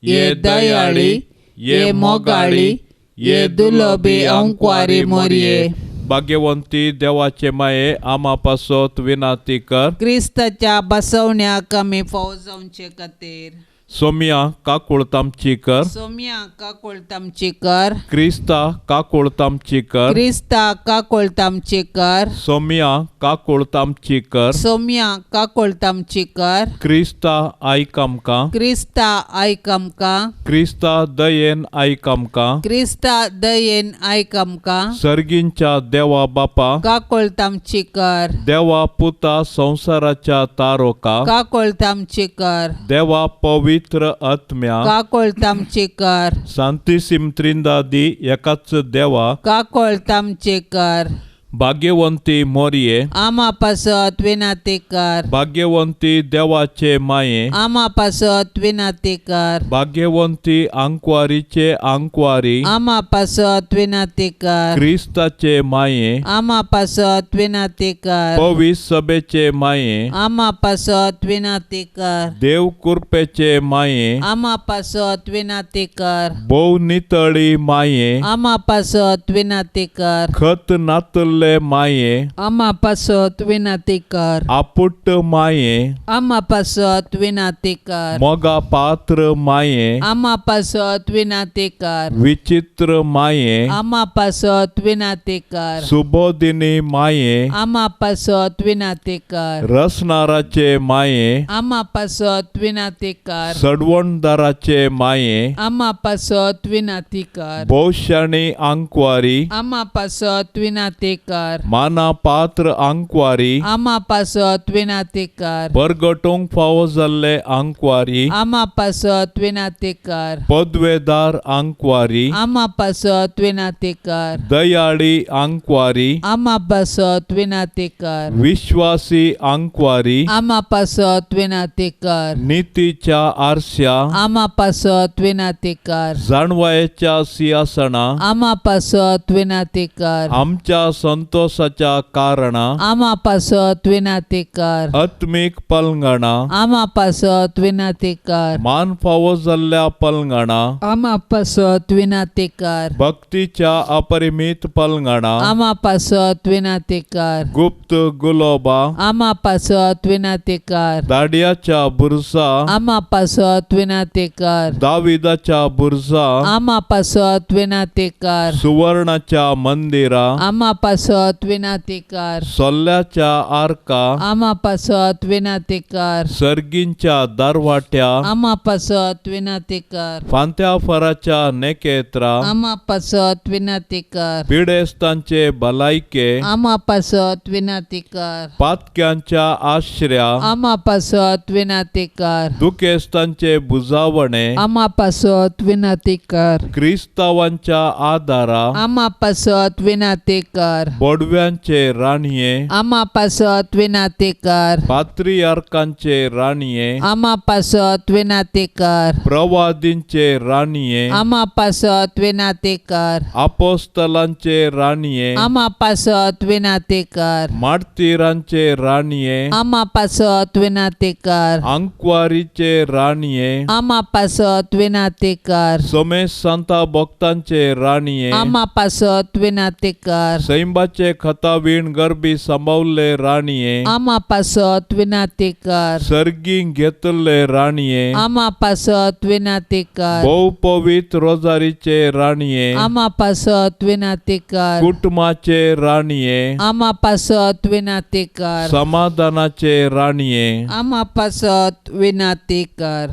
ये दयाळी ये मोगाळी ये दुलोबी अंकवारी मोरये. भाग्यवंती देवाचे माये आम्हा पासत विनंती कर. क्रिस्ताच्या बसवण्याक आमी फावो जावचे खातीर सोम्या काकुळतामची कर सोम्या काकुळतामची कर क्रिस्ता काकुळतामची कर क्रिस्ता काकुळतामची कर सोम्या काकुळतामची कर सोम्या काकुळतामची कर क्रिस्ता आयक आमकां क्रिस्ता आयक आमकां क्रिस्ता दयेन आयक आमकां क्रिस्ता दयेन आयक आमकां सर्गींच्या देवा बापा काकुळतामची कर देवा पुता संसाराच्या तारोका काकुळतामची कर देवा पवित्र आत्म्या काकुळतामची कर सांतिसिम त्रिंदादी एकाच देवा काकुळतामची कर भाग्यवंती मोरये आमा पासत विनाती कर भाग्यवंती देवाचे माये आमा पासत विनाती कर भाग्यवंती आंकवारीचे आंकवारी आमा पासत विनाती कर क्रिस्ताचे माये आमा पासत विनाती कर पवित्र सभेचे माये आमा पासत विनाती कर देव कृपेचे माये आमा पासत विनाती कर भोव नितळी माये आमा पासत विनाती कर खत नातले माये आमा पासत विनाती कर आपुट्ट माये आमा पासत विनाती कर मोगा पात्र माये आमा पासत विनाती कर विचित्र माये आमा पासत विनाती कर सुबोधिनी माये आमा पासत विनाती कर रसनाराचे माये आमा पासत विनाती कर सडवणदाराचे माये आमा पासत विनाती कर भोवशाणी आंकवारी आमा पासत विनाती कर माना पात्र आंकवारी आमा पासत विनाती कर परगटूंक फावो जाल्ले आंकवारी आमा पासत विनाती कर पदवेदार आंकवारी आमा पासत विनाती कर दयाळी आंकवारी आमा पासत विनाती कर विश्वासी आंकवारी आमा पासत विनाती कर नीतीच्या आरश्या आमा पासत विनाती कर जाणवायेच्या सिंहासना आमा पासत विनाती कर आमच्या संतोषाच्या कारणा आमा पासत विनाती कर आत्मिक पलंगणा आमा पासत विनाती कर मान फावो जाल्ल्या पलंगणा आमा पासत विनाती कर भक्तीच्या अपरिमित पलंगणा आमा पासत विनाती कर गुप्त गुलोबा आमा पासत विनाती कर दाडियाच्या बुरसा आमा पासत विनाती कर दाविदाच्या बुरसा आमा पासत विनाती कर सुवर्णाच्या मंदिरा आमा पासत विनाती कर सोल्ल्याच्या आर्का आमा पासत विनाती कर सर्गींच्या दारवाट्या आमा पासत विनाती कर फांत्या फराच्या नेकेत्रा आमा पासत विनाती कर पिडेस्तांचे भलायके आमा पासत विनाती कर पातक्यांच्या आश्रया आमा पासत विनाती कर दुखेस्तांचे बुजावणे आमा पासत विनाती कर क्रिस्तावांच्या आदारा आमा पासत विनाती कर बोडव्यांचे राणये आमा पासत विनाती कर पात्रियार्कांचे राणये आमा पासत विनाती कर प्रवादींचे राणये आमा पासत विनाती कर अपोस्तलांचे राणये आमा पासत विनाती कर मार्तिरांचे राणये आमा पासत विनाती कर अंकवारीचे राणये आमा पासत विनाती कर सोमेश संता भक्तांचे राणये आमा पासत विनाती कर सैंबाचे खतावीण गरबी सांभाळले राणये आमा पासत विनाती कर सर्गीं घेतले राणये आमा पासत विनाती कर भोव पवित्र रोजारीचे राणये आमा पासत विनाती कर कुटुंबाचे राणये आमा पासत विनाती कर समाधानाचे राणये आमा पासत विनाती कर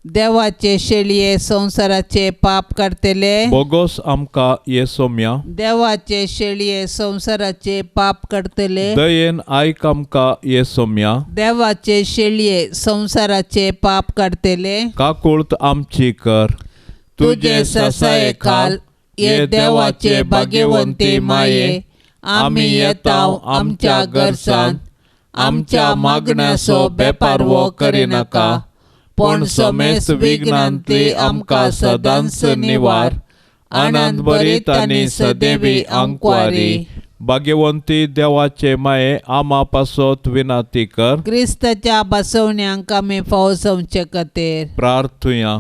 देवाचे शेळये संसाराचे पाप करतले बोगोस आमका येसोम्या देवाचे शेळये संसाराचे पाप करतले दयेन आयक आमका येसोम्या देवाचे शेळये संसाराचे पाप करतले काकुळत आमची कर तुझे ससाये खाल ये देवाचे भाग्यवंते माये आम्ही येताव आमच्या गरजान आमच्या मागण्याचो बेपारवो करिनाका पण समेस विघ्नांतली आमकां सदांच निवार आनंद भरीत आनी सदैवी आंकवारी भाग्यवंती देवाचे माये आमा पासत विनाती कर क्रिस्ताच्या बसवण्यांक आमी फावो संवचे खातीर प्रार्थुया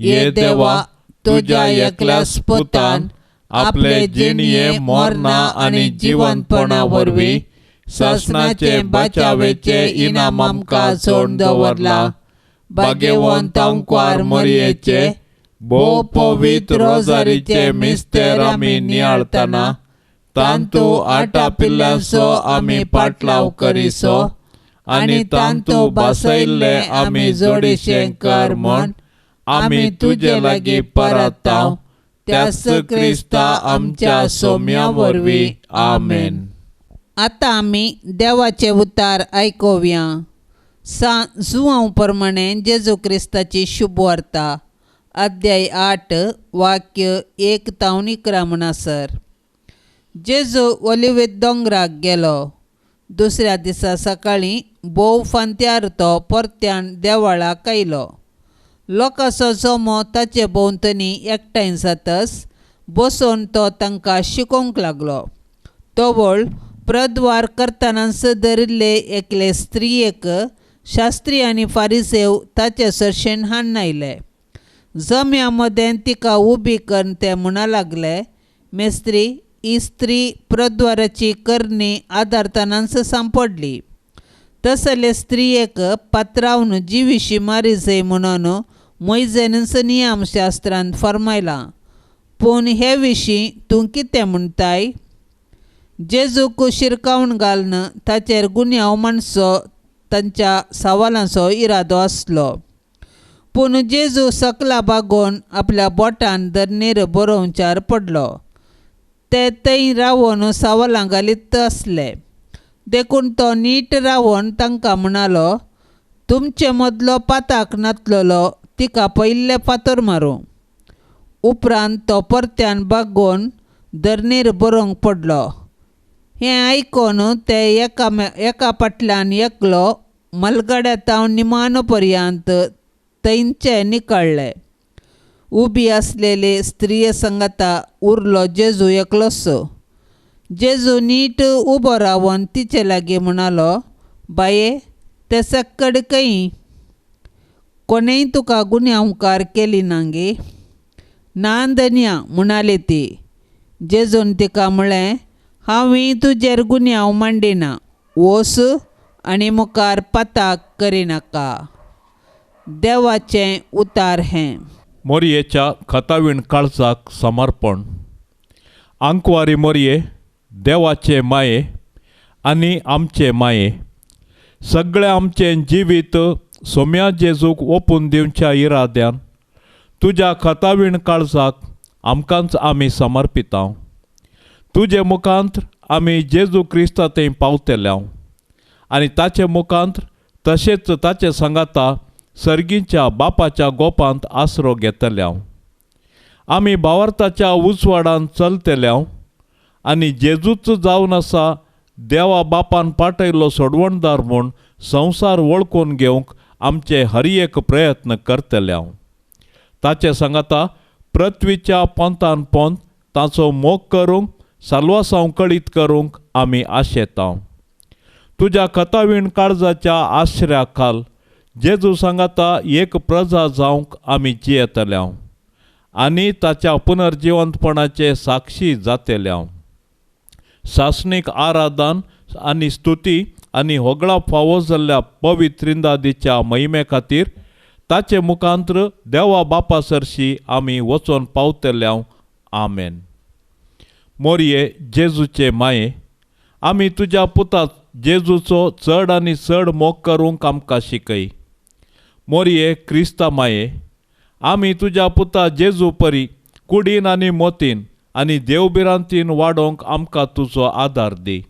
ये देवा तुझ्या एकल्याच पुतान आपले जिणये मरणा आनी जिवंतपणा वरवीं सासणाचे बचावेचे इनाम आमकां सोडून दवरला भाग्यवंत अंकुर मरियेचे भोव पवित्र रोजारीचे मिस्तेर आमी नियाळतना तांतू आटा पिल्लांचो आमी पाटलाव करिसो आनी तांतू बसयल्ले आमी जोडीशें कर म्हूण आमी तुजे लागीं परताव त्याच क्रिस्ता आमच्या सोम्या वरवीं आमेन. आतां आमी देवाचे उतार आयकोवया. जुआंव प्रमाणे जेजू क्रिस्ताची शुभ वार्ता अध्याय 8 वाक्य 1 ते 11 म्हणसर. जेजू ओलिवेत दोंगराक गेलो. दुसऱ्या दिसा सकाळीं भोव फांत्यार तो परत्यान देवळाक आयलो. लोकांचो जमो ताचे भोंवतणी एकठांय जातच बसून तो तांकां शिकोवंक लागलो. तोवळ प्रद्वार करतना धरिल्ले एकले स्त्रियेक शास्त्री आनी फारिसेव ताचे सरशेन हाडून आयले. जम्या मदें तिका उबी करून ते म्हणूंक लागले, मेस्त्री, ही स्त्री प्रद्वाराची करणी आदारतनाच सांपडली. तसले स्त्रियेक पात्रावन जिवीशी मारी जाय म्हणून मोइजेनच नियमशास्त्रांत फरमायलां. पूण हे विशीं तूं कितें म्हणटाय? जेजूक शिरकावण घालन ताचेर गुन्यांव मांडचो तांच्या सवालांचो इरादो आसलो. पूण जेजू सकला बागोवन आपल्या बोटान धरणेर बरोवच्यार पडलो. ते थंय रावन सवालां घालीत आसले. देखून तो नीट रावन तांकां म्हणालो, तुमचे मदलो पाताक नातलोलो तिका पयल्ले फातर मारूं. उपरांत तो परत्यान बागोवन धरणेर बरोवंक पडलो. हें आयकून ते एका फाटल्यान एकलो मलगड्यातावन निमाणो पर्यंत थंयचे निकळ्ळे. उबी आसलेली स्त्रिये सांगता उरलो जेजू एकलोच. जेजू नीट उबो रावन तिचे लागीं म्हणालो, बाये, ते सक्कड खंय? कोणेय तुका गुन्यांवकार केली ना गे? ना धन्या म्हणाली ती. जेजून तिका म्हळें, हांवें तुजेर गुन्यांव मांडिना. वच आनी मुखार पाताक करिनाका. देवाचें उतार हें. मोरयेच्या खतावीण काळजाक समर्पण. आंकवारी मोरये, देवाचे माये आनी आमचे माये, सगळें आमचें जिवीत सोम्या जेजूक ओपून दिवच्या इराद्यान तुज्या खतावीण काळजाक आमकांच आमी समर्पितांव. तुजे मुखांत आमी जेजू क्रिस्ता थंय पावतल्याव आनी ताचे मुखांत तशेंच ताचे सांगाता सर्गीच्या बापाच्या गोपांत आसरो घेतल्याव. आमी भावार्थाच्या उजवाडान चलतल्याव आनी जेजूच जावन आसा देवा बापान पाठयल्लो सोडवणदार म्हूण संवसार वळखून घेवंक आमचे हर एक प्रयत्न करतल्याव. ताचे सांगाता पृथ्वीच्या पोंतान पोंत ताचो मोग करूंक साल्वासांव कळीत करूंक आमी आशेतांव. तुज्या खतावीण काळजाच्या आश्र्या खाल जेजू सांगाता एक प्रजा जावंक आमी जियेतल्याव आनी ताच्या पुनर्जिवंतपणाचे साक्षी जातल्याव. शासनीक आराधन आनी स्तुती आनी होगळा फावो जाल्ल्या पवित्रिंदादीच्या महिमे खातीर ताचे मुखांत्र देवा बापा सरशी आमी वचोन पावतल्याव. आमेन. मोरये जेजूचे माये, आमी तुज्या पुता जेजूचो चड आनी चड मोग करूंक आमकां शिकय. मोरये क्रिस्ता माये, आमी तुज्या पुता जेजू परी कुडीन आनी मोतीन आनी देवबिरांतीन वाडोवंक आमकां तुजो आदार दी.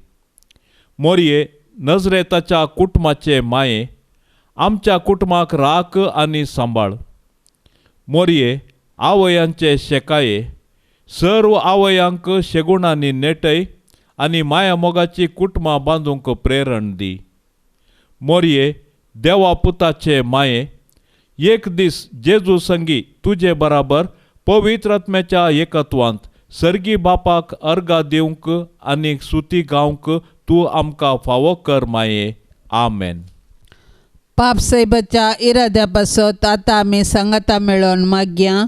मोरये नजरेताच्या कुटुंबाचे माये, आमच्या कुटुंबाक राख आनी सांबाळ. मोरये आवयांचे शेकाये, सर्व आवयांक शेगुणांनी नेटय आनी माया मोगाची कुटुंबां बांदूंक प्रेरण दी. मोरये देवा पुताचे माये, एक दीस जेजू संगी तुजे बराबर पवित्र आत्म्याच्या एकत्वांत सर्गी बापाक अर्गा दिवंक आनी सुती गावंक तूं आमकां फावो कर माये. आमेन. पाप सैबाच्या इराद्या पासत आतां आमी सांगाता मेळोन मागया.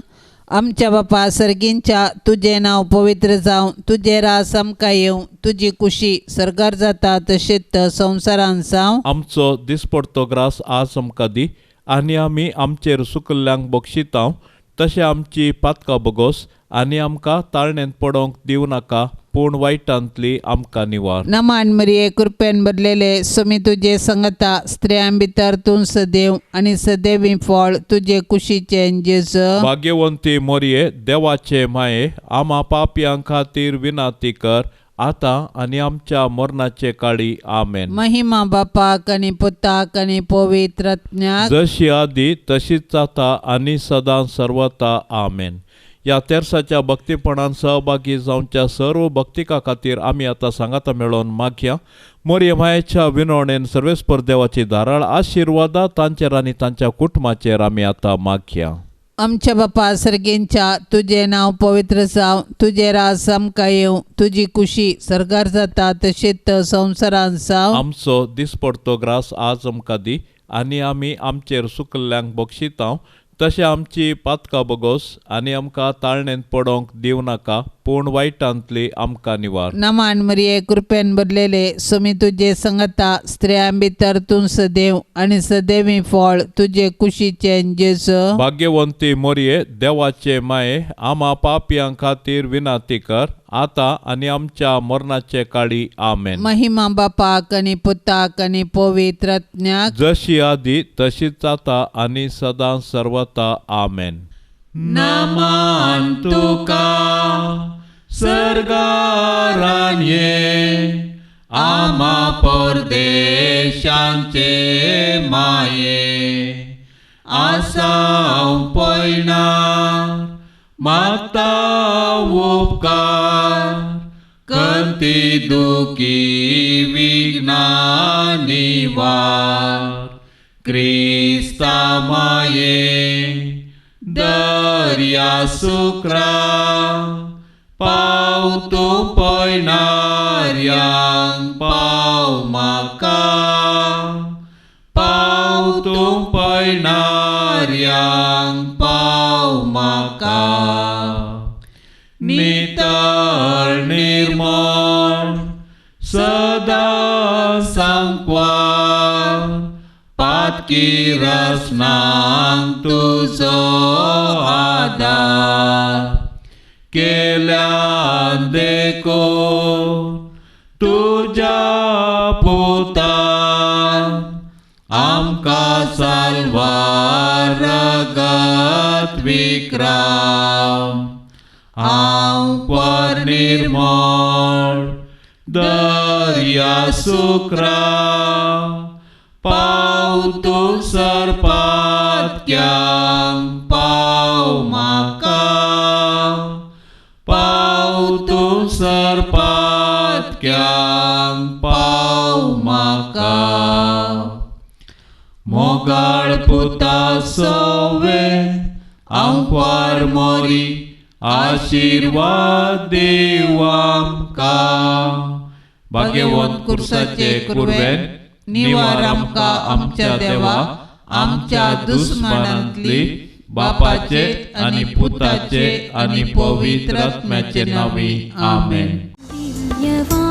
आमच्या बापा सर्गींच्या तुजें नांव पवित्र जावं, तुजें रास आमकां येवं, तुजी खुशी सरकार जाता तशेंच संवसारांत जावं. आमचो दिसपडतो ग्रास आज आमकां दी आनी आमी आमचेर सुकल्ल्यांक बक्षितांव तशें आमची पातकां बगोस आनी आमकां ताळणेंत पडोंक दिवं नाका पूण वायटांतली आमकां निवार. नमान मरिये कृपेन भरलेले सुमी तुजे संगता स्त्रियां भितर तूं सदैव आनी सदैवी फळ तुजे कुशीचें जेजू. भाग्यवंती मोरये देवाचे माये आमा पापयां खातीर विनाती कर आतां आनी आमच्या मरणाचे काळी आमेन. महिमा बापाक आनी पुताक आनी पवित्रत्म्याक जशी आदी तशीच जाता आनी सदां सर्वता आमेन. ह्या तेर्साच्या भक्तीपणान सहभागी जावच्या सर्व भक्तिका खातीर आमी आतां सांगाता मेळोन मागया. मोरये मायेच्या विनवणेन सर्वेस्पर देवाची धाराळ आशिर्वादा तांचेर आनी तांच्या कुटुंबाचेर आमी आतां मागया. आमच्या बापा सर्गेंच्या तुझे नाव पवित्र जावं, तुझे राज आमकां येवं, तुजी कुशी सरकार जाता तशीच संवसारांत जावं. आमचो दिसपडतो ग्रास आज आमकां दी आनी आमी आमचेर सुकल्ल्यांक बक्षितांव तशें आमची पातकां बगोस आनी आमकां ताळणेंत पडोंक दिवं नाका पूण वायटांतली आमकां निवार. नमान मरिये कृपेन भरलेले सुमी तुजे संगता स्त्रियां भितर तूं सदैव आनी सदैवी फळ तुजे कुशीचें जेजू. भाग्यवंती मोरये देवाचे माये आमा पापयां खातीर विनाती कर आतां आनी आमच्या मरणाचे काळी आमेन. महिमा बापाक आनी पुताक आनी पवित्रत्म्याक जशी आदी तशीच जाता आनी सदां सर्वता आमेन. नमान तुका सर्गारान ये आमा परदेशांचे माये आसांव पयणार मागता उपकार कंती दुखी विघ्नां निवार. क्रिस्ता माये दर्या सुक्रा पाव तूं पयणाऱ्यांक पाव म्हाका पाव तूं पयणाऱ्यांक पाव म्हाका. नितळ निर्मळ सदां सांकवार पातकी रसनांक तुजो आदार. केल्या देखो तुज्या पुतान आमकां साल्वार रगत विक्राम. हांव पर निर्मळ दर्या सुक्रा पाव तूं सरपात्यांक पाव म्हाका पाव तूं सरपात्यांक पाव म्हाका. मोगाळ पुता सोवे आमकां मोरी आशीर्वाद देव आमकां. भाग्यवंत कुर्साचे कुरवेन निवार आमकां आमच्या देवा आमच्या दुस्मनांतली बापाचे आनी पुताचे आनी पवित्र आत्म्याचे नांवी आमेन. दिव्यवाणी